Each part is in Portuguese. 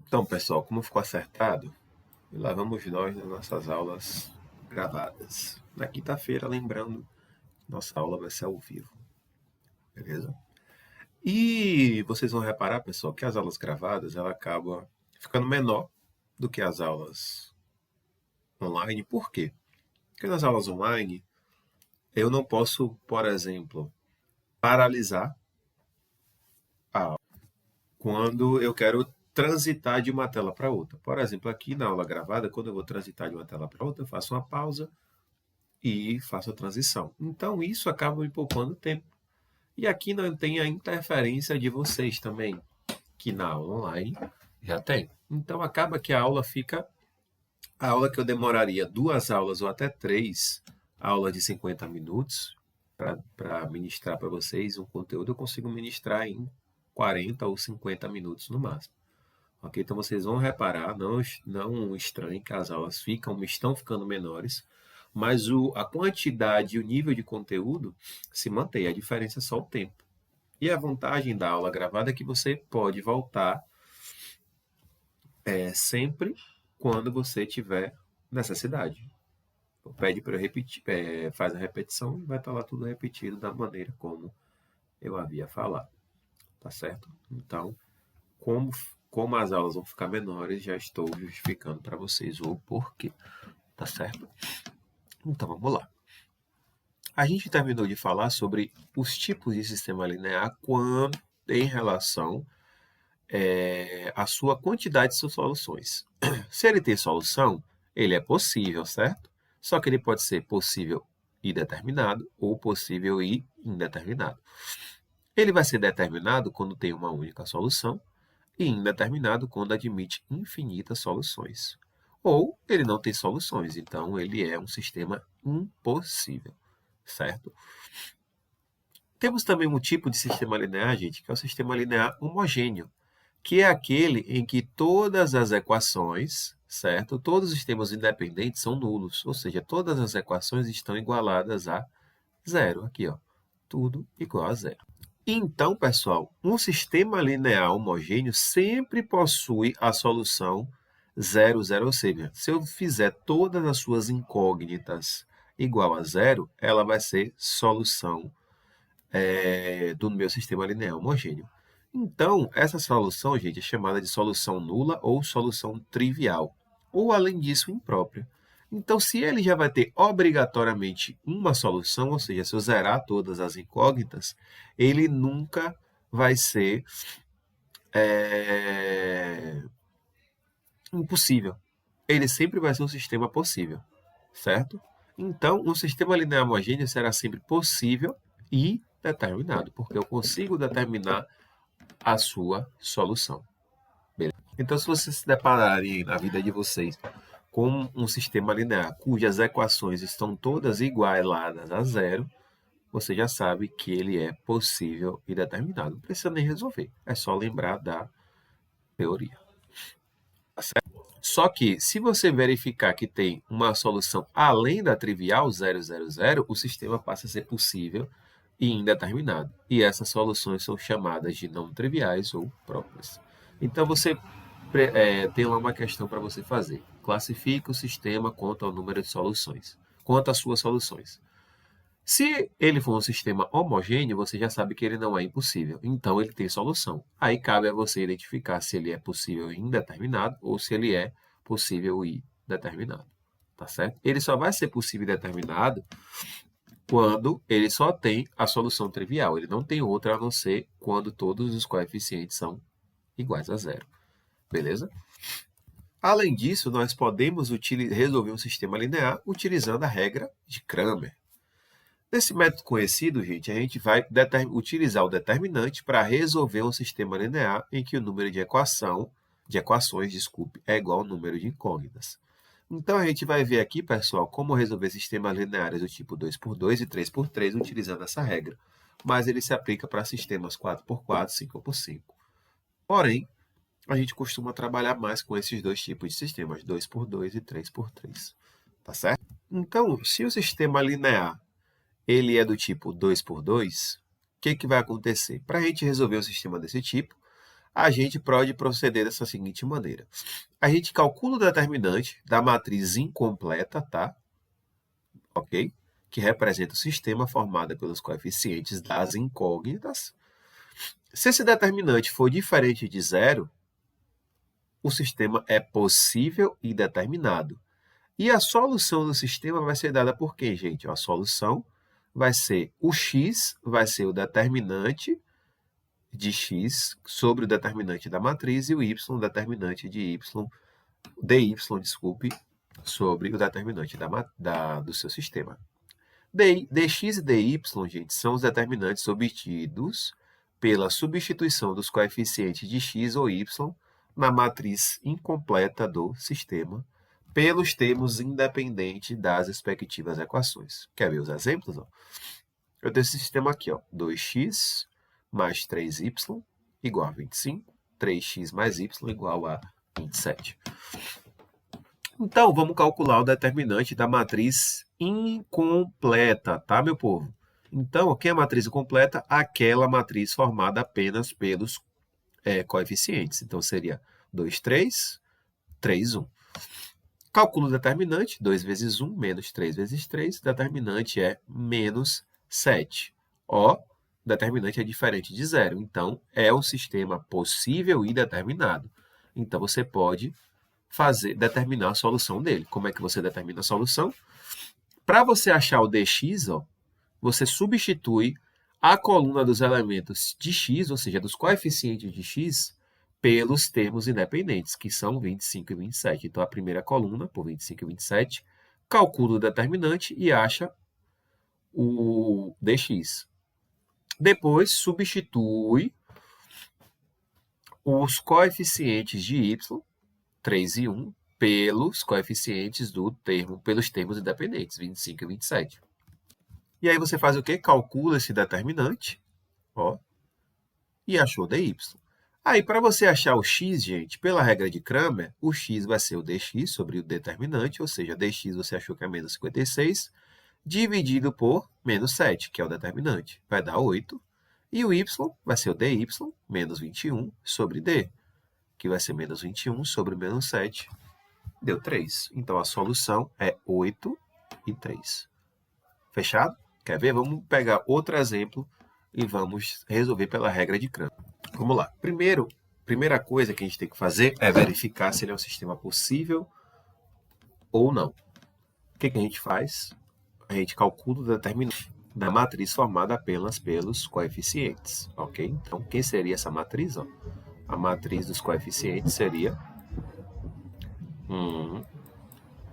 Então, pessoal, como ficou acertado, e lá vamos nós nas nossas aulas gravadas. Na quinta-feira, lembrando, nossa aula vai ser ao vivo, beleza? E vocês vão reparar, pessoal, que as aulas gravadas ela acaba ficando menor do que as aulas online. Por quê? Porque nas aulas online eu não posso, por exemplo, paralisar a aula quando eu quero transitar de uma tela para outra. Por exemplo, aqui na aula gravada, quando eu vou transitar de uma tela para outra, eu faço uma pausa e faço a transição. Então, isso acaba me poupando tempo. E aqui não tem a interferência de vocês também, que na aula online já tem. Então, acaba que a aula fica. A aula que eu demoraria 2 aulas ou até 3 aulas de 50 minutos para ministrar para vocês um conteúdo, eu consigo ministrar em 40 ou 50 minutos no máximo. Ok? Então vocês vão reparar, não estranhem que as aulas estão ficando menores, mas a quantidade e o nível de conteúdo se mantém, a diferença é só o tempo. E a vantagem da aula gravada é que você pode voltar sempre quando você tiver necessidade. Pede para eu repetir, faz a repetição e vai estar lá tudo repetido da maneira como eu havia falado. Tá certo? Então, como as aulas vão ficar menores, já estou justificando para vocês o porquê. Tá certo? Então, vamos lá. A gente terminou de falar sobre os tipos de sistema linear em relação à sua quantidade de soluções. Se ele tem solução, ele é possível, certo? Só que ele pode ser possível e determinado ou possível e indeterminado. Ele vai ser determinado quando tem uma única solução e indeterminado quando admite infinitas soluções. Ou ele não tem soluções, então ele é um sistema impossível, certo? Temos também um tipo de sistema linear, gente, que é o sistema linear homogêneo, que é aquele em que todas as equações, certo? Todos os sistemas independentes são nulos, ou seja, todas as equações estão igualadas a zero. Aqui, ó, tudo igual a zero. Então, pessoal, um sistema linear homogêneo sempre possui a solução 0, 0, ou seja, se eu fizer todas as suas incógnitas igual a zero, ela vai ser solução do meu sistema linear homogêneo. Então, essa solução, gente, é chamada de solução nula ou solução trivial, ou, além disso, imprópria. Então, se ele já vai ter obrigatoriamente uma solução, ou seja, se eu zerar todas as incógnitas, ele nunca vai ser impossível. Ele sempre vai ser um sistema possível, certo? Então, um sistema linear homogêneo será sempre possível e determinado, porque eu consigo determinar a sua solução. Beleza? Então, se vocês se depararem na vida de vocês com um sistema linear cujas equações estão todas igualadas a zero, você já sabe que ele é possível e determinado. Não precisa nem resolver, é só lembrar da teoria. Tá certo? Só que, se você verificar que tem uma solução além da trivial 0, 0, 0, o sistema passa a ser possível e indeterminado. E essas soluções são chamadas de não triviais ou próprias. Então, você tem lá uma questão para você fazer. Classifique o sistema quanto ao número de soluções, quanto às suas soluções. Se ele for um sistema homogêneo, você já sabe que ele não é impossível. Então, ele tem solução. Aí cabe a você identificar se ele é possível e indeterminado ou se ele é possível e determinado. Tá certo? Ele só vai ser possível e determinado quando ele só tem a solução trivial. Ele não tem outra a não ser quando todos os coeficientes são iguais a zero. Beleza? Além disso, nós podemos resolver um sistema linear utilizando a regra de Cramer. Nesse método conhecido, gente, a gente vai utilizar o determinante para resolver um sistema linear em que o número de equações, é igual ao número de incógnitas. Então, a gente vai ver aqui, pessoal, como resolver sistemas lineares do tipo 2x2 e 3x3 utilizando essa regra. Mas ele se aplica para sistemas 4x4, 5x5. Porém, a gente costuma trabalhar mais com esses dois tipos de sistemas, 2x2 e 3x3. Tá certo? Então, se o sistema linear ele é do tipo 2x2, o que vai acontecer? Para a gente resolver um sistema desse tipo, a gente pode proceder dessa seguinte maneira. A gente calcula o determinante da matriz incompleta, tá? Ok? Que representa o sistema formado pelos coeficientes das incógnitas. Se esse determinante for diferente de zero, o sistema é possível e determinado. E a solução do sistema vai ser dada por quê, gente? A solução vai ser o x, vai ser o determinante de x sobre o determinante da matriz e o y, o determinante de y, dy, desculpe, sobre o determinante do seu sistema. Dx e dy, gente, são os determinantes obtidos pela substituição dos coeficientes de x ou y na matriz incompleta do sistema pelos termos independentes das respectivas equações. Quer ver os exemplos? Eu tenho esse sistema aqui, 2x mais 3y igual a 25, 3x mais y igual a 27. Então, vamos calcular o determinante da matriz incompleta, tá, meu povo? Então, o que é a matriz incompleta? Aquela matriz formada apenas pelos coeficientes. Então, seria 2, 3, 3, 1. Calculo o determinante, 2 vezes 1 menos 3 vezes 3, determinante é menos 7. O determinante é diferente de zero, então é um sistema possível e determinado. Então, você pode determinar a solução dele. Como é que você determina a solução? Para você achar o dx, você substitui a coluna dos elementos de x, ou seja, dos coeficientes de x, pelos termos independentes, que são 25 e 27. Então, a primeira coluna, por 25 e 27, calcula o determinante e acha o dx. Depois, substitui os coeficientes de y, 3 e 1, pelos coeficientes pelos termos independentes, 25 e 27. E aí você faz o quê? Calcula esse determinante, e achou dy. Aí, para você achar o x, gente, pela regra de Cramer, o x vai ser o dx sobre o determinante, ou seja, dx você achou que é menos 56, dividido por menos 7, que é o determinante, vai dar 8. E o y vai ser o dy, menos 21, sobre d, que vai ser menos 21 sobre menos 7, deu 3. Então, a solução é 8 e 3. Fechado? Quer ver? Vamos pegar outro exemplo e vamos resolver pela regra de Cramer. Vamos lá. Primeira coisa que a gente tem que fazer é verificar se ele é um sistema possível ou não. O que a gente faz? A gente calcula o determinante da matriz formada apenas pelos coeficientes, ok? Então, quem seria essa matriz? A matriz dos coeficientes seria 1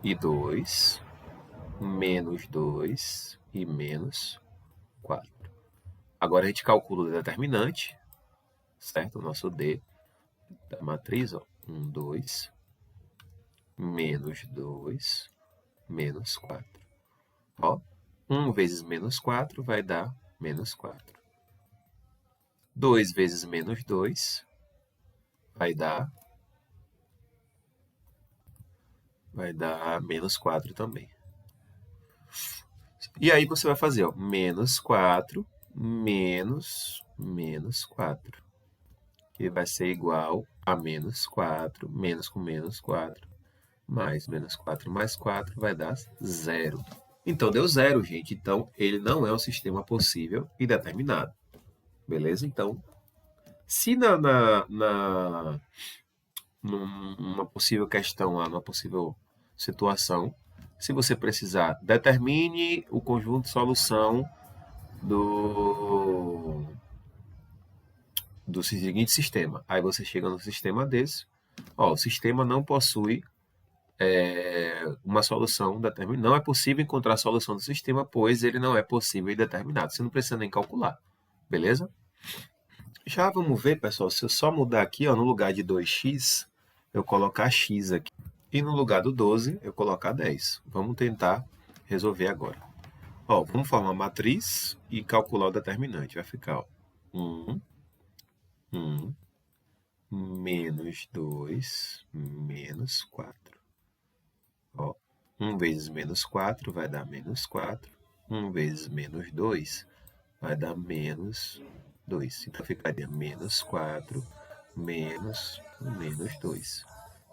e 2, menos 2 e menos 4. Agora, a gente calcula o determinante, certo? O nosso D da matriz, 1, 2, menos 2, menos 4. 1 vezes menos 4 vai dar menos 4. 2 vezes menos 2 vai dar menos 4 também. E aí você vai fazer, menos 4 menos 4, que vai ser igual a menos 4, menos com menos 4, mais menos 4 mais 4 vai dar 0. Então, deu 0, gente. Então, ele não é um sistema possível e determinado. Beleza? Então, se numa possível questão, numa possível situação, se você precisar, determine o conjunto de solução do seguinte sistema. Aí você chega no sistema desse. O sistema não possui uma solução determinada. Não é possível encontrar a solução do sistema, pois ele não é possível e determinado. Você não precisa nem calcular. Beleza? Já vamos ver, pessoal, se eu só mudar aqui, no lugar de 2x, eu colocar x aqui. E no lugar do 12, eu colocar 10. Vamos tentar resolver agora. Vamos formar a matriz e calcular o determinante. Vai ficar 1, menos 2, menos 4. 1 vezes menos 4 vai dar menos 4. 1 vezes menos 2 vai dar menos 2. Então, ficaria menos 4 menos 2.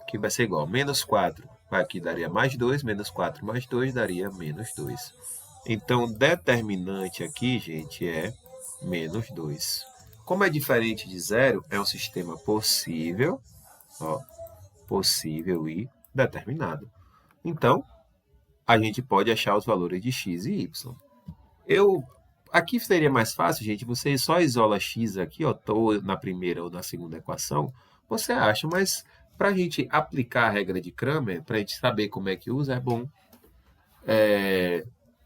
Que vai ser igual a menos 4. Aqui daria mais 2, menos 4 mais 2 daria menos 2. Então, o determinante aqui, gente, é menos 2. Como é diferente de zero, é um sistema possível, ó, possível e determinado. Então, a gente pode achar os valores de x e y. Aqui seria mais fácil, gente, você só isola x aqui, ó, ou na primeira ou na segunda equação, você acha, mas para a gente aplicar a regra de Cramer, para a gente saber como é que usa, é bom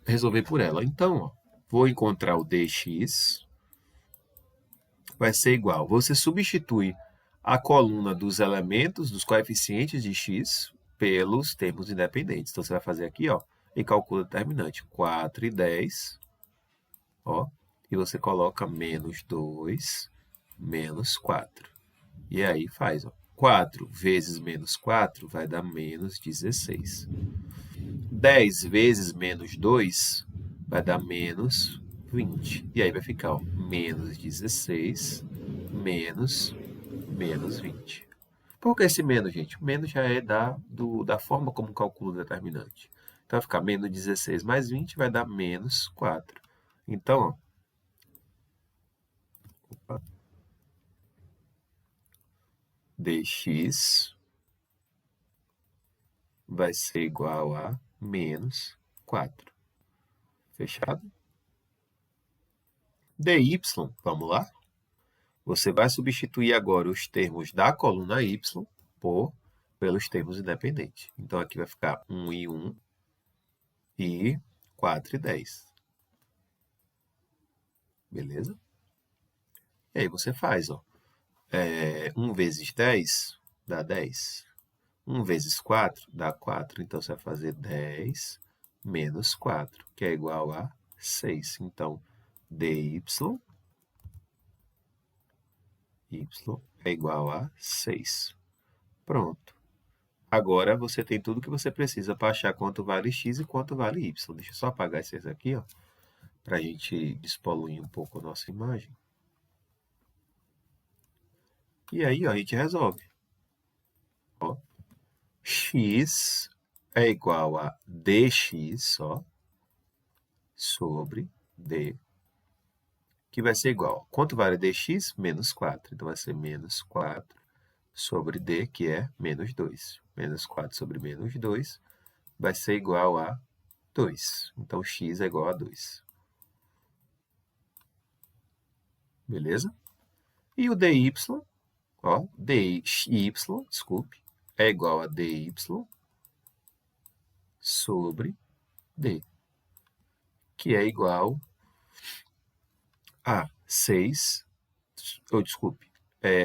resolver por ela. Então, ó, vou encontrar o dx, vai ser igual. Você substitui a coluna dos elementos, dos coeficientes de x, pelos termos independentes. Então, você vai fazer aqui, ó, e calcula o determinante. 4 e 10, ó, e você coloca menos 2, menos 4. E aí faz, ó, 4 vezes menos 4 vai dar menos 16. 10 vezes menos 2 vai dar menos 20. E aí vai ficar, ó, menos 16 menos 20. Por que esse menos, gente? O menos já é da forma como calcula o determinante. Então, vai ficar menos 16 mais 20 vai dar menos 4. Então, ó, dx vai ser igual a menos 4. Fechado? dy, vamos lá? Você vai substituir agora os termos da coluna y pelos termos independentes. Então, aqui vai ficar 1 e 1 e 4 e 10. Beleza? E aí você faz, ó. 1 vezes 10 dá 10. 1 vezes 4 dá 4. Então, você vai fazer 10 menos 4, que é igual a 6. Então, dy é igual a 6. Pronto. Agora, você tem tudo que você precisa para achar quanto vale x e quanto vale y. Deixa eu só apagar esses aqui, ó, para a gente despoluir um pouco a nossa imagem. E aí, ó, a gente resolve. Ó, x é igual a dx, ó, sobre d, que vai ser igual. Quanto vale dx? Menos 4. Então, vai ser menos 4 sobre d, que é menos 2. Menos 4 sobre menos 2 vai ser igual a 2. Então, x é igual a 2. Beleza? E o dy, ó, dy, desculpe, é igual a dy sobre d, que é igual a 6, ou desculpe,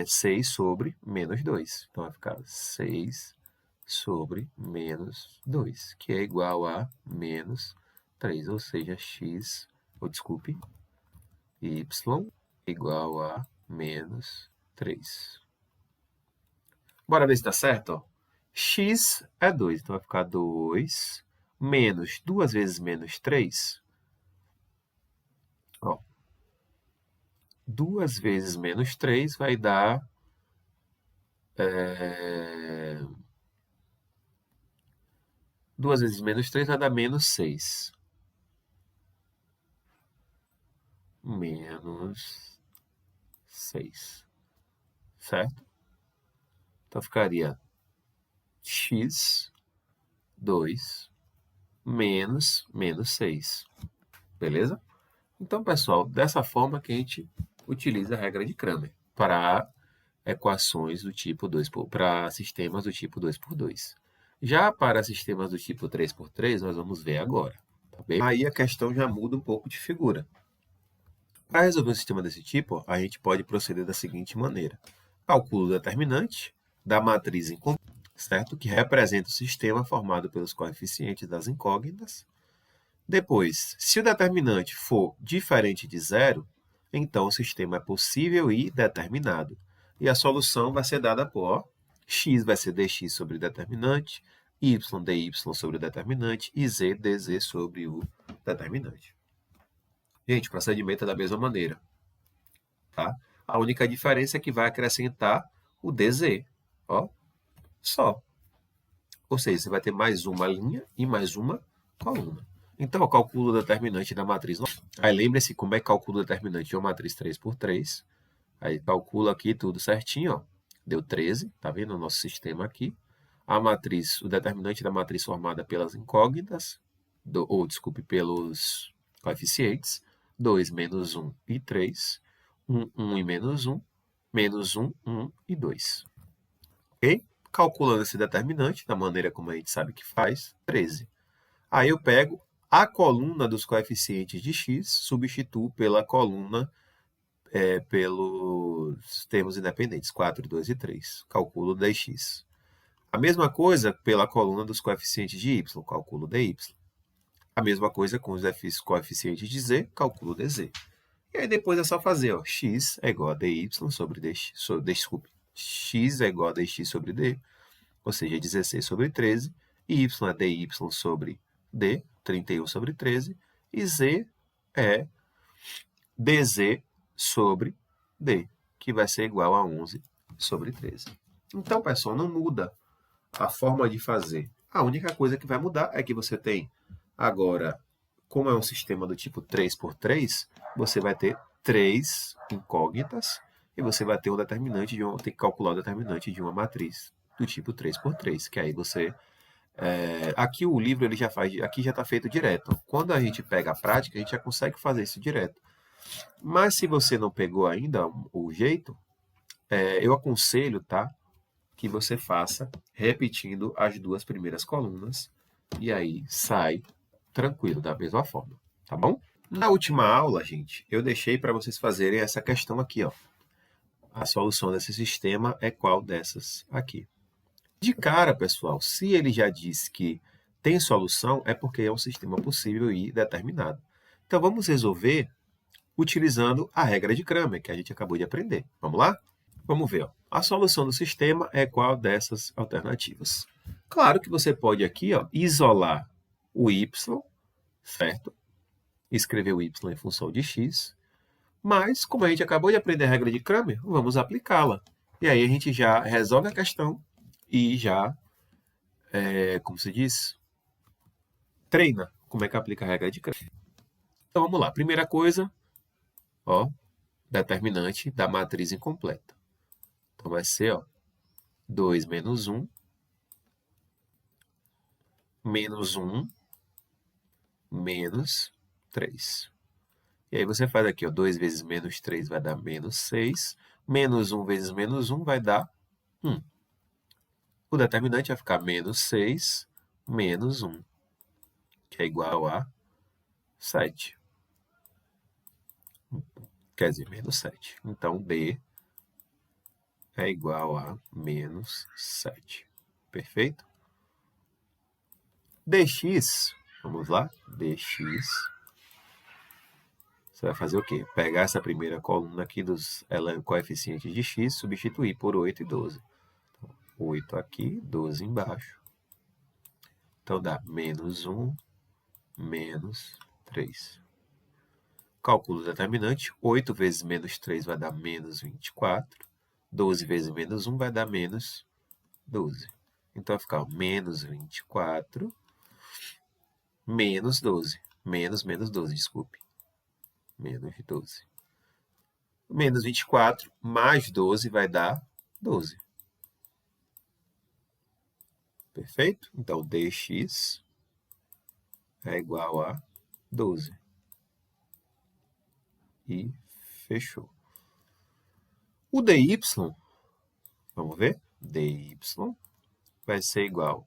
6 sobre menos 2. Então, vai ficar 6 sobre menos 2, que é igual a menos 3, ou seja, x, ou desculpe, y igual a menos 3. Bora ver se dá certo, ó. X é 2, então vai ficar 2 menos 2 vezes menos 3. Ó, 2 vezes menos 3 vai dar 2 vezes menos 3 vai dar menos 6. Menos 6. Certo? Então, ficaria x, 2, menos 6. Beleza? Então, pessoal, dessa forma que a gente utiliza a regra de Cramer para equações do tipo 2 para sistemas do tipo 2×2. Já para sistemas do tipo 3×3, nós vamos ver agora. Tá bem? Aí a questão já muda um pouco de figura. Para resolver um sistema desse tipo, a gente pode proceder da seguinte maneira. Calculo o determinante da matriz incógnita, certo? Que representa o sistema formado pelos coeficientes das incógnitas. Depois, se o determinante for diferente de zero, então o sistema é possível e determinado. E a solução vai ser dada por x vai ser dx sobre o determinante, y dy sobre o determinante e z dz sobre o determinante. Gente, o procedimento é da mesma maneira. Tá? A única diferença é que vai acrescentar o DZ, ó, só. Ou seja, você vai ter mais uma linha e mais uma coluna. Então, eu calculo o determinante da matriz. Aí, lembre-se como é que calcula o determinante de uma matriz 3 por 3. Aí, calcula aqui tudo certinho, ó. Deu 13, tá vendo o nosso sistema aqui. A matriz, o determinante da matriz formada pelas incógnitas, desculpe, pelos coeficientes, 2, menos 1 e 3, 1 e menos 1, menos 1, 1 e 2. Ok? Calculando esse determinante, da maneira como a gente sabe que faz, 13. Aí eu pego a coluna dos coeficientes de x, substituo pela coluna, pelos termos independentes, 4, 2 e 3. Calculo dx. A mesma coisa pela coluna dos coeficientes de y, calculo dy. A mesma coisa com os coeficientes de z, calculo dz. E aí depois é só fazer, ó, x é igual a dy sobre dx, desculpe, x é igual a dx sobre d, ou seja, 16 sobre 13, e y é dy sobre d, 31 sobre 13, e z é dz sobre d, que vai ser igual a 11 sobre 13. Então, pessoal, não muda a forma de fazer. A única coisa que vai mudar é que você tem agora, como é um sistema do tipo 3 por 3, você vai ter 3 incógnitas e você vai ter um determinante tem que calcular o determinante de uma matriz do tipo 3 por 3, que aí você aqui o livro ele já faz, aqui já está feito direto. Quando a gente pega a prática, a gente já consegue fazer isso direto. Mas se você não pegou ainda o jeito, eu aconselho, tá, que você faça repetindo as duas primeiras colunas e aí sai tranquilo da mesma forma, tá bom? Na última aula, gente, eu deixei para vocês fazerem essa questão aqui, ó. A solução desse sistema é qual dessas aqui? De cara, pessoal, se ele já disse que tem solução, é porque é um sistema possível e determinado. Então, vamos resolver utilizando a regra de Cramer, que a gente acabou de aprender. Vamos lá? Vamos ver. Ó. A solução do sistema é qual dessas alternativas? Claro que você pode aqui, ó, isolar o y, certo? Escrever o y em função de x. Mas, como a gente acabou de aprender a regra de Cramer, vamos aplicá-la. E aí a gente já resolve a questão e já, como se diz, treina como é que aplica a regra de Cramer. Então, vamos lá. Primeira coisa, ó, determinante da matriz incompleta. Então, vai ser, ó, 2 menos 1, menos 1, menos 3. E aí você faz aqui, ó, 2 vezes menos 3 vai dar menos 6. Menos 1 vezes menos 1 vai dar 1. O determinante vai ficar menos 6, menos 1, que é igual a 7. Quer dizer, menos 7. Então, D é igual a menos 7. Perfeito? Dx, vamos lá, dx, você vai fazer o quê? Pegar essa primeira coluna aqui dos coeficientes de x, substituir por 8 e 12. Então, 8 aqui, 12 embaixo. Então, dá menos 1, menos 3. Cálculo determinante, 8 vezes menos 3 vai dar menos 24. 12 vezes menos 1 vai dar menos 12. Então, vai ficar menos 24, menos 12. Menos 12, desculpe. Menos 12. Menos 24 mais 12 vai dar 12. Perfeito? Então, dx é igual a 12. E fechou. O dy, vamos ver? dy vai ser igual.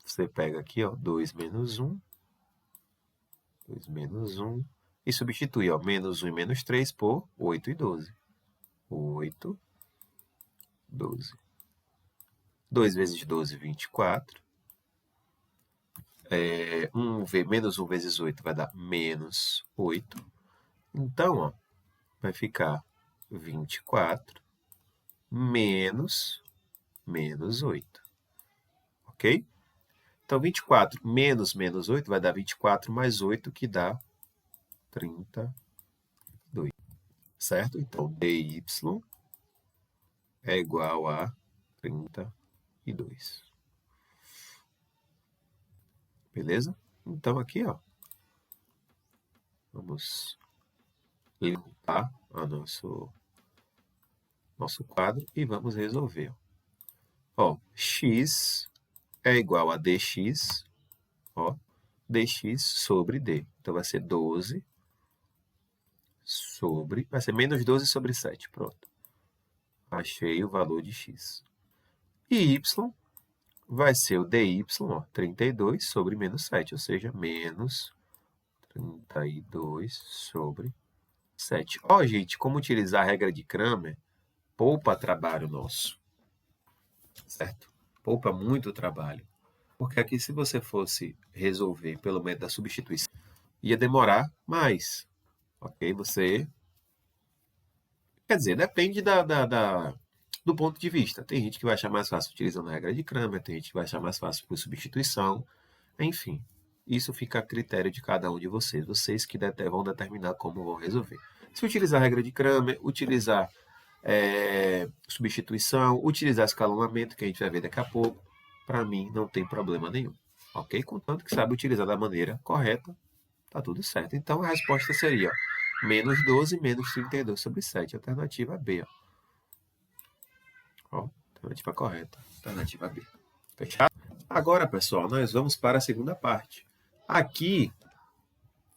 Você pega aqui, ó, 2 menos 1. 2 menos 1. E substitui, ó, menos 1 e menos 3 por 8 e 12. 8, 12. 2 vezes 12, 24. Menos 1 vezes 8 vai dar menos 8. Então, ó, vai ficar 24 menos 8. Ok? Então, 24 menos 8 vai dar 24 mais 8, que dá 32. Certo? Então, dy é igual a 32. Beleza? Então, aqui, ó, vamos limpar o nosso quadro e vamos resolver. Ó, x é igual a dx, ó, dx sobre d. Então, vai ser 12 sobre... Vai ser menos 12 sobre 7. Pronto. Achei o valor de x. E y vai ser o dy, ó, 32 sobre menos 7, ou seja, menos 32 sobre 7. Ó, gente, como utilizar a regra de Cramer poupa trabalho nosso, certo? Poupa muito trabalho. Porque aqui, se você fosse resolver pelo método da substituição, ia demorar mais, ok? Você... Quer dizer, depende do ponto de vista. Tem gente que vai achar mais fácil utilizando a regra de Cramer, tem gente que vai achar mais fácil por substituição, enfim. Isso fica a critério de cada um de vocês. Vocês que vão determinar como vão resolver. Se utilizar a regra de Cramer, utilizar substituição, utilizar escalonamento, que a gente vai ver daqui a pouco, para mim não tem problema nenhum. Ok? Contanto que sabe utilizar da maneira correta, tá tudo certo. Então a resposta seria ó, menos 12 menos 32 sobre 7. Alternativa B. Ó, alternativa correta. Alternativa B. Fechado? Agora, pessoal, nós vamos para a segunda parte. Aqui,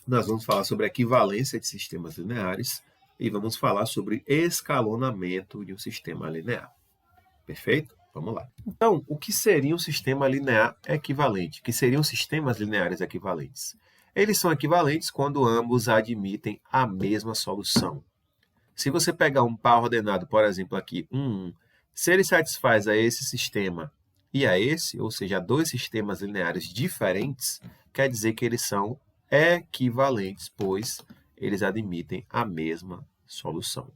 nós vamos falar sobre a equivalência de sistemas lineares e vamos falar sobre escalonamento de um sistema linear. Perfeito? Vamos lá. Então, o que seria um sistema linear equivalente? O que seriam sistemas lineares equivalentes? Eles são equivalentes quando ambos admitem a mesma solução. Se você pegar um par ordenado, por exemplo, aqui, 1, 1, se ele satisfaz a esse sistema e a esse, ou seja, a dois sistemas lineares diferentes, quer dizer que eles são equivalentes, pois eles admitem a mesma solução.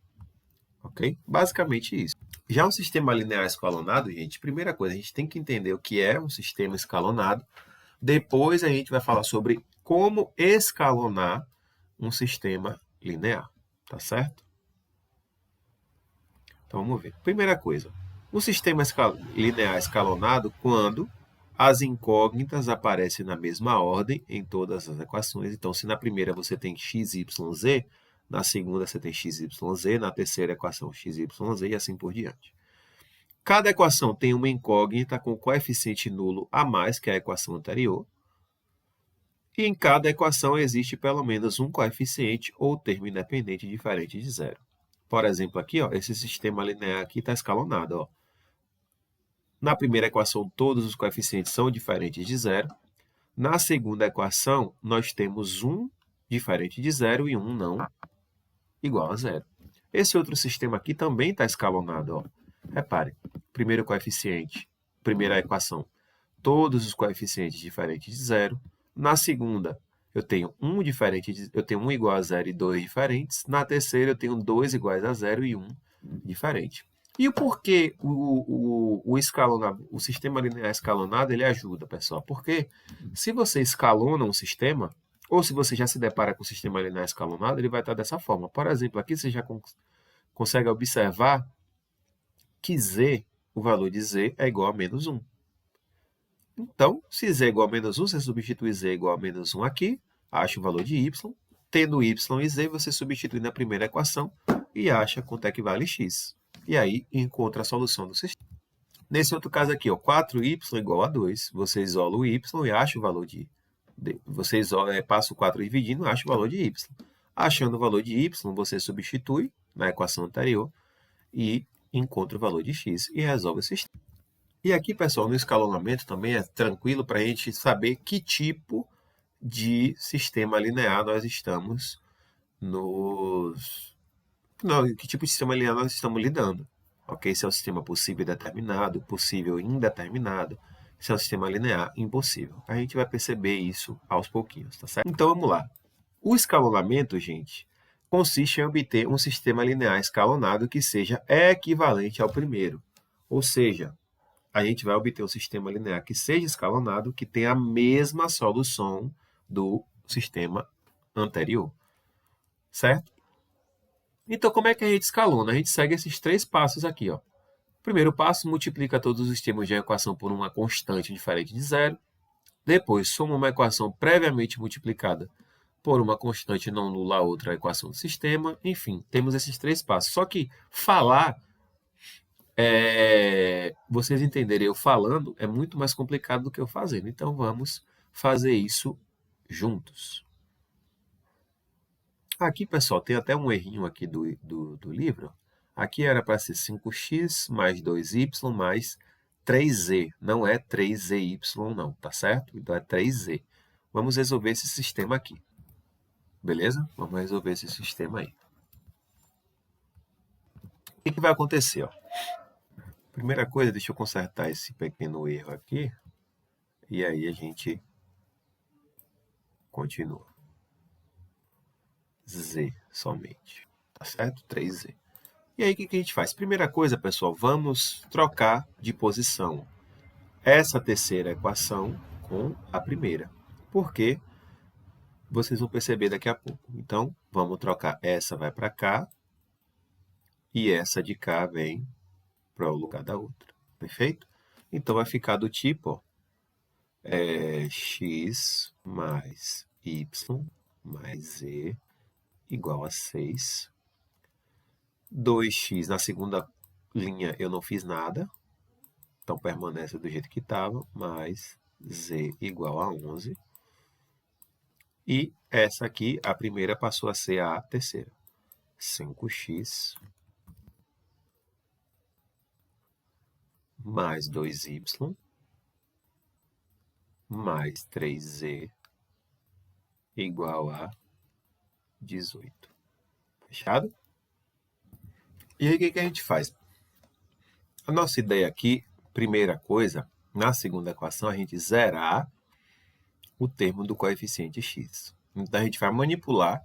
Ok? Basicamente isso. Já um sistema linear escalonado, gente, primeira coisa, a gente tem que entender o que é um sistema escalonado. Depois a gente vai falar sobre como escalonar um sistema linear. Tá certo? Então, vamos ver. Primeira coisa, um sistema linear escalonado quando as incógnitas aparecem na mesma ordem em todas as equações. Então, se na primeira você tem x, y, z, na segunda você tem x, y, z, na terceira equação x, y, z e assim por diante. Cada equação tem uma incógnita com coeficiente nulo a mais que a equação anterior. E em cada equação existe pelo menos um coeficiente ou termo independente diferente de zero. Por exemplo, aqui, ó, esse sistema linear aqui está escalonado. Ó. Na primeira equação, todos os coeficientes são diferentes de zero. Na segunda equação, nós temos um diferente de zero e um não igual a zero. Esse outro sistema aqui também está escalonado. Ó. Repare, primeiro coeficiente, primeira equação, todos os coeficientes diferentes de zero. Na segunda, eu tenho um igual a zero e dois diferentes. Na terceira, eu tenho dois iguais a zero e um diferente. E o porquê o sistema linear escalonado ele ajuda, pessoal? Porque se você escalona um sistema, ou se você já se depara com o sistema linear escalonado, ele vai estar dessa forma. Por exemplo, aqui você já consegue observar que z, o valor de z, é igual a menos 1. Então, se z é igual a menos 1, você substitui z igual a menos 1 aqui, acha o valor de y. Tendo y e z, você substitui na primeira equação e acha quanto é que vale x. E aí, encontra a solução do sistema. Nesse outro caso aqui, ó, 4y igual a 2. Você isola o y e acha o valor de... Você passa o 4 dividindo e acha o valor de y. Achando o valor de y, você substitui na equação anterior e encontra o valor de x e resolve o sistema. E aqui, pessoal, no escalonamento também é tranquilo para a gente saber que tipo de sistema linear nós estamos que tipo de sistema linear nós estamos lidando. Ok? Se é um sistema possível e determinado, possível e indeterminado, se é um sistema linear impossível. A gente vai perceber isso aos pouquinhos, tá certo? Então, vamos lá. O escalonamento, gente, consiste em obter um sistema linear escalonado que seja equivalente ao primeiro. Ou seja, a gente vai obter um sistema linear que seja escalonado, que tenha a mesma solução do sistema anterior. Certo? Então, como é que a gente escalona? A gente segue esses três passos aqui. Ó. Primeiro passo, multiplica todos os termos de uma equação por uma constante diferente de zero. Depois, soma uma equação previamente multiplicada por uma constante não nula a outra equação do sistema. Enfim, temos esses 3 passos. Só que falar, vocês entenderem eu falando, é muito mais complicado do que eu fazendo. Então, vamos fazer isso juntos. Aqui, pessoal, tem até um errinho aqui do livro. Aqui era para ser 5x mais 2y mais 3z. Não é 3zy não, tá certo? Então, é 3z. Vamos resolver esse sistema aqui. Beleza? Vamos resolver esse sistema aí. O que vai acontecer? Ó? Primeira coisa, deixa eu consertar esse pequeno erro aqui. E aí a gente continua. Z somente. Tá certo? 3z. E aí, o que a gente faz? Primeira coisa, pessoal, vamos trocar de posição essa terceira equação com a primeira. Por quê? Vocês vão perceber daqui a pouco. Então, vamos trocar. Essa vai para cá e essa de cá vem para o lugar da outra. Perfeito? Então, vai ficar do tipo x mais y mais z igual a 6. 2x na segunda linha eu não fiz nada. Então, permanece do jeito que estava, mais z igual a 11. E essa aqui, a primeira, passou a ser a terceira. 5x mais 2y mais 3z igual a 18. Fechado? E aí, o que a gente faz? A nossa ideia aqui, primeira coisa, na segunda equação, a gente zerar o termo do coeficiente x. Então, a gente vai manipular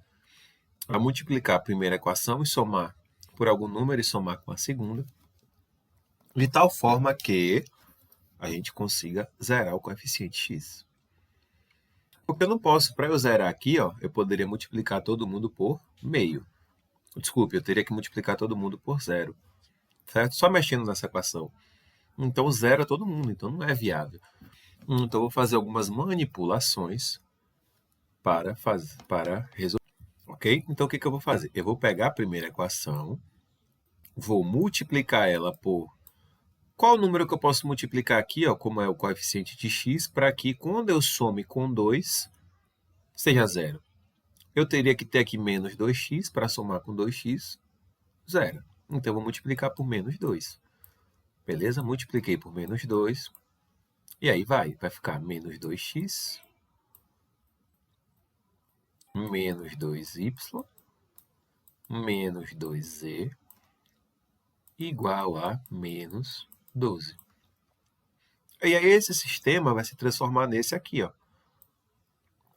a multiplicar a primeira equação e somar por algum número e somar com a segunda, de tal forma que a gente consiga zerar o coeficiente x. Porque eu não posso, para eu zerar aqui, ó, eu poderia multiplicar todo mundo por meio. Desculpe, eu teria que multiplicar todo mundo por zero. Certo? Só mexendo nessa equação. Então, zero é todo mundo, então não é viável. Então, eu vou fazer algumas manipulações para resolver. Ok? Então, o que eu vou fazer? Eu vou pegar a primeira equação, vou multiplicar ela por... Qual o número que eu posso multiplicar aqui, ó, como é o coeficiente de x, para que quando eu some com 2, seja zero. Eu teria que ter aqui menos 2x para somar com 2x, zero. Então, eu vou multiplicar por menos 2. Beleza? Multipliquei por menos 2. E aí vai ficar menos 2x menos 2y menos 2z igual a menos 12. E aí esse sistema vai se transformar nesse aqui, ó.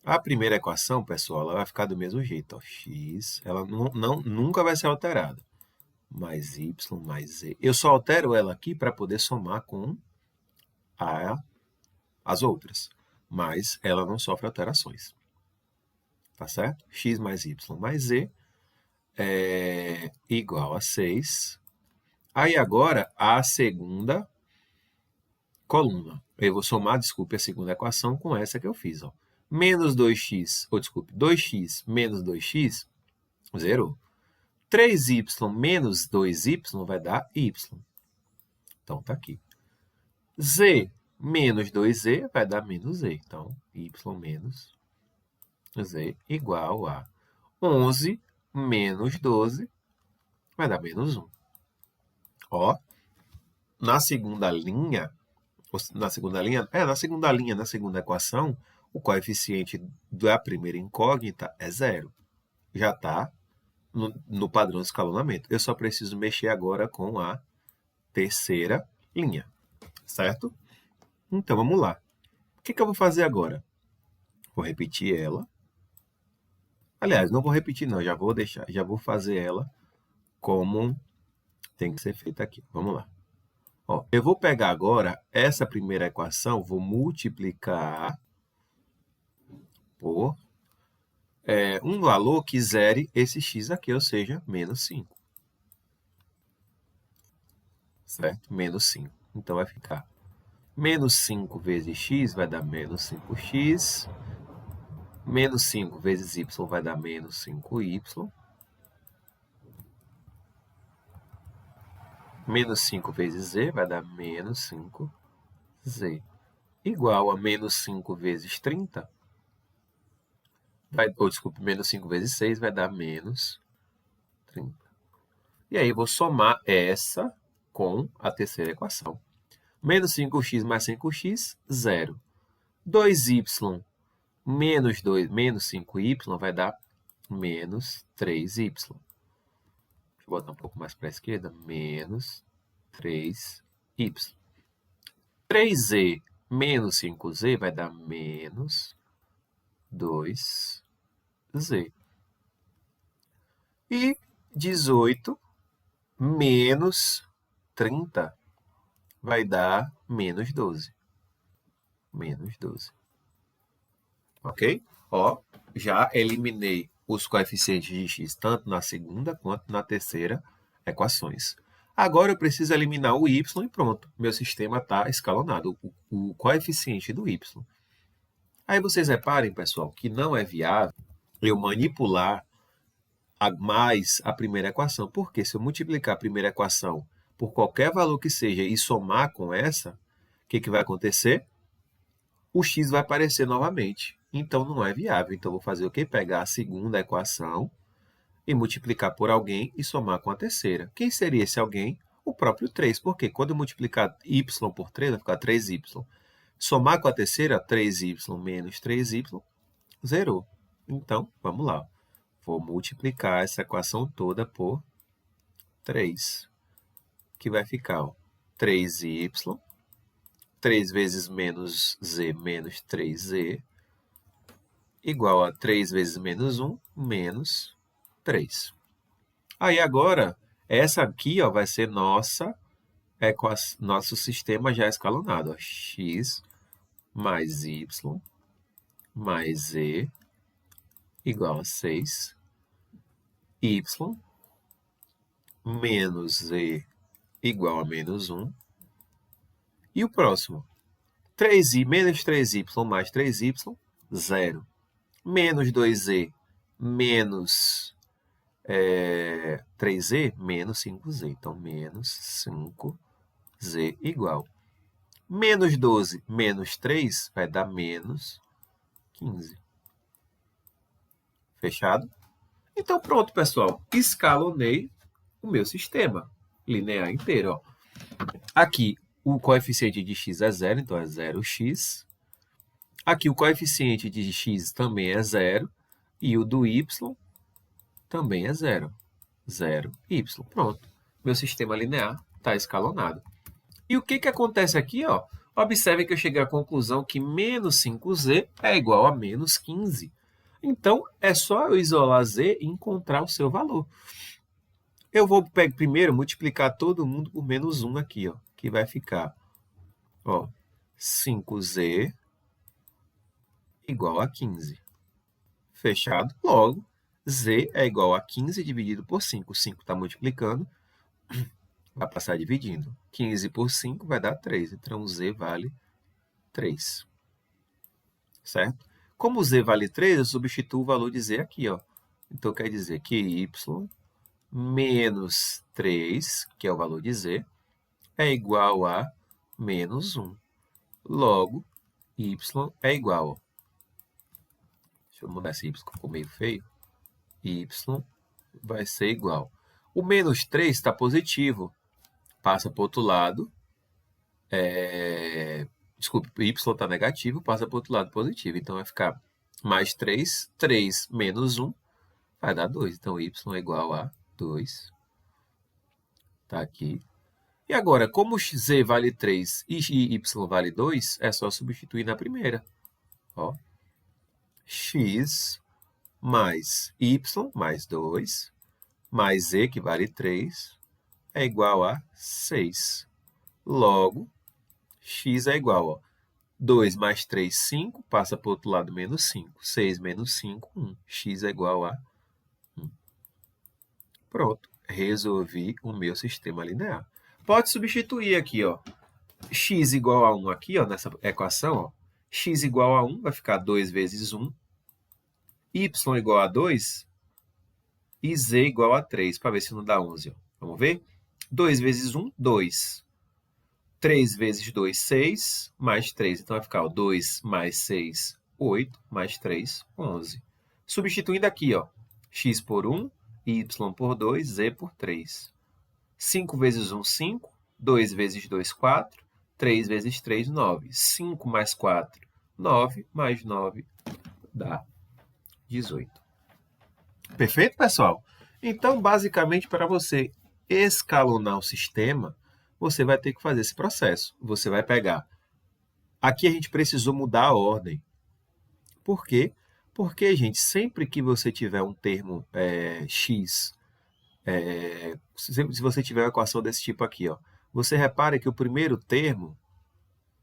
A primeira equação, pessoal, ela vai ficar do mesmo jeito, ó. X, ela nunca vai ser alterada. Mais y mais z. Eu só altero ela aqui para poder somar com as outras. Mas ela não sofre alterações. Tá certo? X mais y mais z é igual a 6. Aí agora, a segunda coluna. Eu vou somar, desculpe, a segunda equação com essa que eu fiz. Ó. Menos 2x, ou desculpe, 2x menos 2x, zerou. 3y menos 2y vai dar y. Então, tá aqui. Z menos 2z vai dar menos z. Então, y menos z igual a 11 menos 12 vai dar menos 1. Ó, na segunda linha, na segunda equação, o coeficiente da primeira incógnita é zero. Já está no padrão de escalonamento. Eu só preciso mexer agora com a terceira linha, certo? Então, vamos lá. O que eu vou fazer agora? Vou repetir ela. Aliás, não vou repetir não, já vou fazer ela como tem que ser feita aqui. Vamos lá. Ó, eu vou pegar agora essa primeira equação, vou multiplicar por um valor que zere esse x aqui, ou seja, menos 5. certo? Menos 5. Então, vai ficar menos 5 vezes x vai dar menos 5x. Menos 5 vezes y vai dar menos 5y. Menos 5 vezes z vai dar menos 5z. Igual a menos 5 vezes 30. Desculpe, menos 5 vezes 6 vai dar menos 30. E aí, eu vou somar essa com a terceira equação. Menos 5x mais 5x, 0. 2y menos 5y vai dar menos 3y. Deixa eu botar um pouco mais para a esquerda. Menos 3y. 3z menos 5z vai dar menos 2z. E 18 menos 30 vai dar menos 12. Menos 12. Ok? Ó, já eliminei os coeficientes de x tanto na segunda quanto na terceira equações. Agora eu preciso eliminar o y e pronto. Meu sistema está escalonado, o coeficiente do y. Aí vocês reparem, pessoal, que não é viável eu manipular mais a primeira equação. Porque se eu multiplicar a primeira equação por qualquer valor que seja e somar com essa, o que vai acontecer? O x vai aparecer novamente. Então, não é viável. Então, vou fazer o quê? Pegar a segunda equação e multiplicar por alguém e somar com a terceira. Quem seria esse alguém? O próprio 3. Porque quando eu multiplicar y por 3, vai ficar 3y. Somar com a terceira, 3y menos 3y, zerou. Então, vamos lá. Vou multiplicar essa equação toda por 3. Que vai ficar 3y. 3 vezes menos z menos 3z igual a 3 vezes menos 1 menos 3. Aí agora, essa aqui vai ser nosso sistema já escalonado. X mais y mais z igual a 6. Y menos z igual a menos 1. E o próximo? 3y menos 3y mais 3y, 0. Menos 2z menos 3z, menos 5z. Então, menos 5z igual. Menos 12 menos 3 vai dar menos 15. Fechado? Então, pronto, pessoal. Escalonei o meu sistema linear inteiro. Ó. Aqui, o coeficiente de x é 0, então é 0x. Aqui, o coeficiente de x também é 0. E o do y também é 0. 0y. Pronto. Meu sistema linear está escalonado. E o que acontece aqui? Ó? Observe que eu cheguei à conclusão que menos 5z é igual a menos 15. Então, é só eu isolar z e encontrar o seu valor. Eu vou primeiro multiplicar todo mundo por menos 1 aqui, ó, que vai ficar 5z igual a 15. Fechado? Logo, z é igual a 15 dividido por 5. 5 está multiplicando, vai passar dividindo. 15 por 5 vai dar 3. Então, z vale 3. Certo? Como z vale 3, eu substituo o valor de z aqui. Ó. Então, quer dizer que y menos 3, que é o valor de z, é igual a menos 1. Logo, y é igual. Deixa eu mudar esse y, ficou meio feio. Y vai ser igual. O menos 3 está positivo. Passa para o outro lado. Desculpe, y está negativo, passa para o outro lado positivo. Então, vai ficar mais 3. 3 menos 1 vai dar 2. Então, y é igual a 2. Está aqui. E agora, como z vale 3 e y vale 2, é só substituir na primeira. Ó. X mais y mais 2 mais z, que vale 3, é igual a 6. Logo, x é igual a 2 mais 3, 5, passa para o outro lado menos 5. 6 menos 5, 1. X é igual a 1. Pronto, resolvi o meu sistema linear. Pode substituir aqui, ó. X igual a 1 aqui, ó, nessa equação, ó. X igual a 1 vai ficar 2 vezes 1. Y igual a 2 e Z igual a 3, para ver se não dá 11. Ó. Vamos ver? 2 vezes 1, 2. 3 vezes 2, 6, mais 3. Então, vai ficar ó, 2 mais 6, 8, mais 3, 11. Substituindo aqui, ó, x por 1, y por 2, z por 3. 5 vezes 1, 5. 2 vezes 2, 4. 3 vezes 3, 9. 5 mais 4, 9. Mais 9 dá 18. Perfeito, pessoal? Então, basicamente, para você escalonar o sistema, você vai ter que fazer esse processo. Você vai pegar. Aqui a gente precisou mudar a ordem. Por quê? Porque, gente, sempre que você tiver um termo x, se você tiver uma equação desse tipo aqui, ó, você repara que o primeiro termo,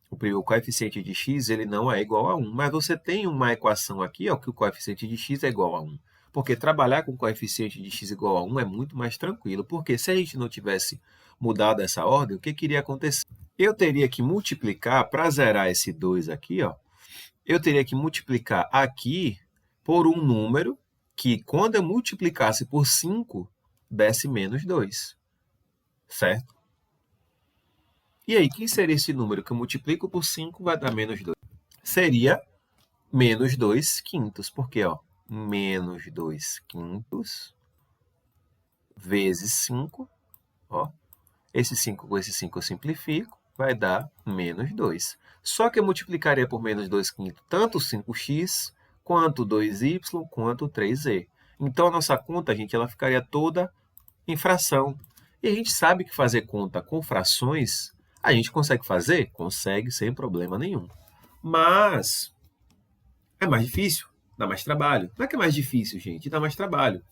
o coeficiente de x, ele não é igual a 1. Mas você tem uma equação aqui, ó, que o coeficiente de x é igual a 1. Porque trabalhar com o coeficiente de x igual a 1 é muito mais tranquilo. Porque se a gente não tivesse mudado essa ordem, o que iria acontecer? Eu teria que multiplicar, para zerar esse 2 aqui, ó, eu teria que multiplicar aqui por um número que, quando eu multiplicasse por 5, desse menos 2. Certo? E aí, quem seria esse número que eu multiplico por 5 vai dar menos 2? Seria menos 2 quintos, porque ó, menos 2 quintos vezes 5, ó, esse 5 com esse 5 eu simplifico, vai dar menos 2. Só que eu multiplicaria por menos 2 quintos tanto 5x, quanto 2y, quanto 3z. Então, a nossa conta, gente, ela ficaria toda em fração. E a gente sabe que fazer conta com frações, a gente consegue fazer? Consegue, sem problema nenhum. Mas é mais difícil, dá mais trabalho. Não é que é mais difícil, gente, dá mais trabalho.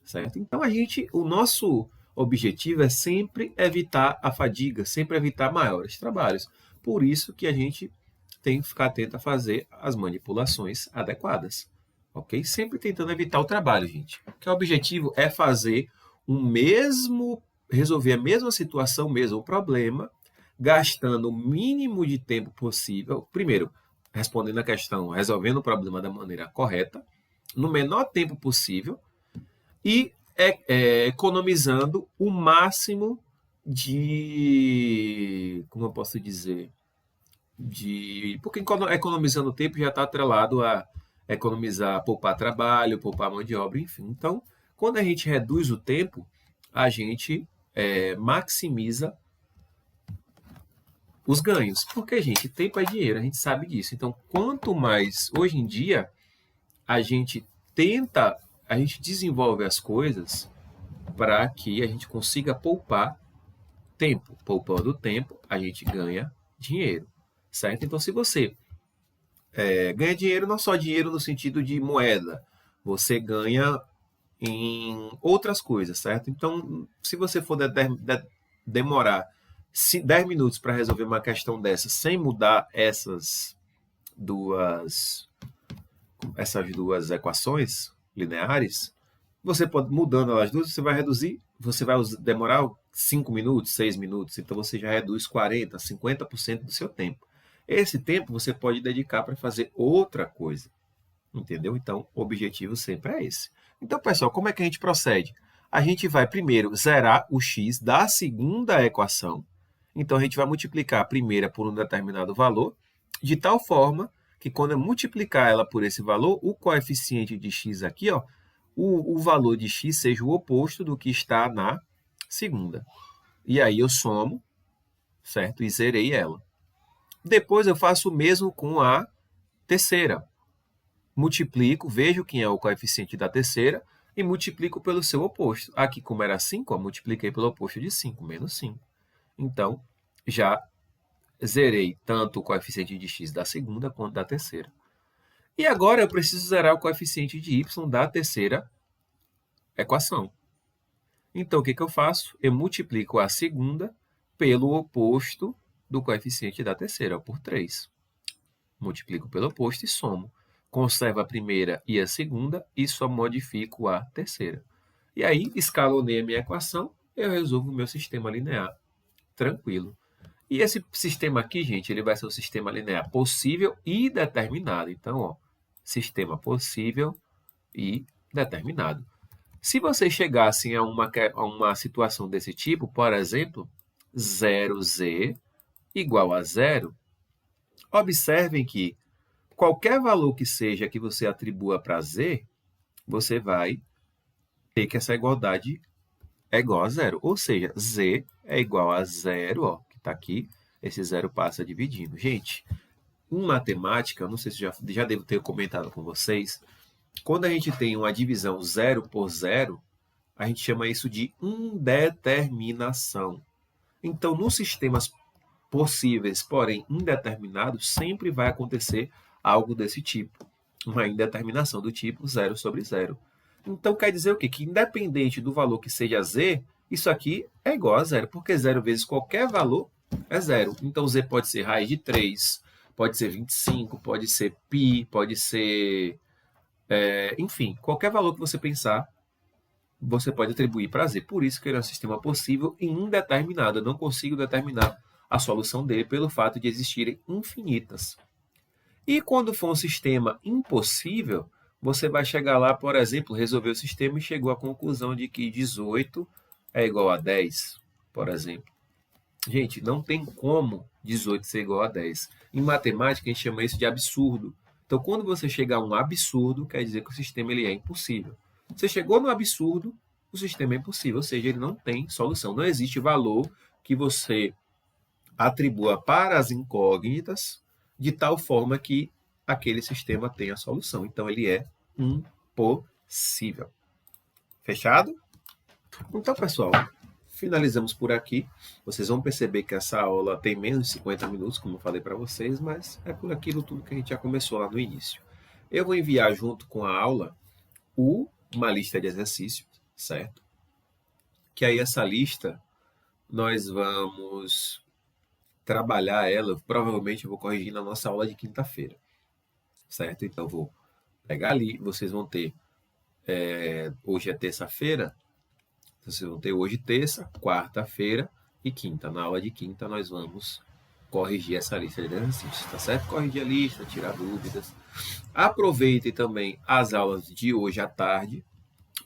Certo? Então, o nosso objetivo é sempre evitar a fadiga, sempre evitar maiores trabalhos. Por isso que a gente tem que ficar atento a fazer as manipulações adequadas. Ok? Sempre tentando evitar o trabalho, gente. Porque o objetivo é fazer resolver a mesma situação, o mesmo problema, gastando o mínimo de tempo possível. Primeiro, respondendo a questão, resolvendo o problema da maneira correta, no menor tempo possível, e economizando o máximo de, como eu posso dizer, porque economizando tempo já está atrelado a economizar, poupar trabalho, poupar mão de obra, enfim. Então, quando a gente reduz o tempo, a gente maximiza os ganhos. Porque, gente, tempo é dinheiro, a gente sabe disso. Então, quanto mais, hoje em dia, a gente desenvolve as coisas para que a gente consiga poupar tempo. Poupando tempo, a gente ganha dinheiro, certo? Então, se você ganha dinheiro, não só dinheiro no sentido de moeda, você ganha em outras coisas, certo? Então, se você for demorar 10 minutos para resolver uma questão dessa sem mudar essas duas equações lineares, você pode, mudando elas duas, você vai reduzir, você vai demorar 5 minutos, 6 minutos, então você já reduz 40%, 50% do seu tempo. Esse tempo você pode dedicar para fazer outra coisa, entendeu? Então, o objetivo sempre é esse. Então, pessoal, como é que a gente procede? A gente vai primeiro zerar o x da segunda equação. Então, a gente vai multiplicar a primeira por um determinado valor, de tal forma que quando eu multiplicar ela por esse valor, o coeficiente de x aqui, ó, o valor de x seja o oposto do que está na segunda. E aí eu somo, certo? E zerei ela. Depois eu faço o mesmo com a terceira. Multiplico, vejo quem é o coeficiente da terceira e multiplico pelo seu oposto. Aqui, como era 5, eu multipliquei pelo oposto de 5, menos 5. Então, já zerei tanto o coeficiente de x da segunda quanto da terceira. E agora eu preciso zerar o coeficiente de y da terceira equação. Então, o que eu faço? Eu multiplico a segunda pelo oposto do coeficiente da terceira, por 3. Multiplico pelo oposto e somo. Conservo a primeira e a segunda e só modifico a terceira. E aí, escalonei a minha equação, eu resolvo o meu sistema linear Tranquilo. E esse sistema aqui, gente, ele vai ser um sistema linear possível e determinado. Então, ó, sistema possível e determinado. Se vocês chegassem a uma situação desse tipo, por exemplo, 0z igual a zero, observem que qualquer valor que seja que você atribua para z, você vai ter que essa igualdade é igual a zero. Ou seja, z é igual a zero, ó, que está aqui, esse zero passa dividindo. Gente, em matemática, não sei se já devo ter comentado com vocês, quando a gente tem uma divisão zero por zero, a gente chama isso de indeterminação. Então, nos sistemas possíveis, porém indeterminados, sempre vai acontecer algo desse tipo. Uma indeterminação do tipo zero sobre zero. Então, quer dizer o quê? Que independente do valor que seja z, isso aqui é igual a zero, porque zero vezes qualquer valor é zero. Então, z pode ser raiz de 3, pode ser 25, pode ser π, pode ser... enfim, qualquer valor que você pensar, você pode atribuir para z. Por isso que ele é um sistema possível e indeterminado. Eu não consigo determinar a solução dele pelo fato de existirem infinitas. E quando for um sistema impossível, você vai chegar lá, por exemplo, resolver o sistema e chegou à conclusão de que 18 é igual a 10, por exemplo. Gente, não tem como 18 ser igual a 10. Em matemática, a gente chama isso de absurdo. Então, quando você chegar a um absurdo, quer dizer que o sistema ele é impossível. Você chegou no absurdo, o sistema é impossível, ou seja, ele não tem solução. Não existe valor que você atribua para as incógnitas de tal forma que aquele sistema tenha solução. Então, ele é impossível. Fechado? Então, pessoal, finalizamos por aqui. Vocês vão perceber que essa aula tem menos de 50 minutos, como eu falei para vocês, mas é por aquilo tudo que a gente já começou lá no início. Eu vou enviar junto com a aula uma lista de exercícios, certo? Que aí essa lista nós vamos trabalhar ela, provavelmente eu vou corrigir na nossa aula de quinta-feira, certo? Então eu vou pegar ali, vocês vão ter, hoje é terça-feira, vocês vão ter hoje terça, quarta-feira e quinta. Na aula de quinta nós vamos corrigir essa lista de exercícios, tá certo? Corrigir a lista, tirar dúvidas. Aproveitem também as aulas de hoje à tarde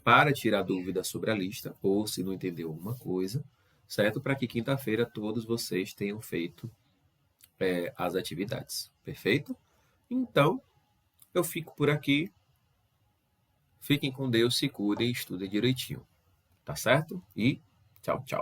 para tirar dúvidas sobre a lista, ou se não entendeu alguma coisa, certo? Para que quinta-feira todos vocês tenham feito as atividades, perfeito? Então, eu fico por aqui. Fiquem com Deus, se cuidem, estudem direitinho, tá certo? E tchau, tchau.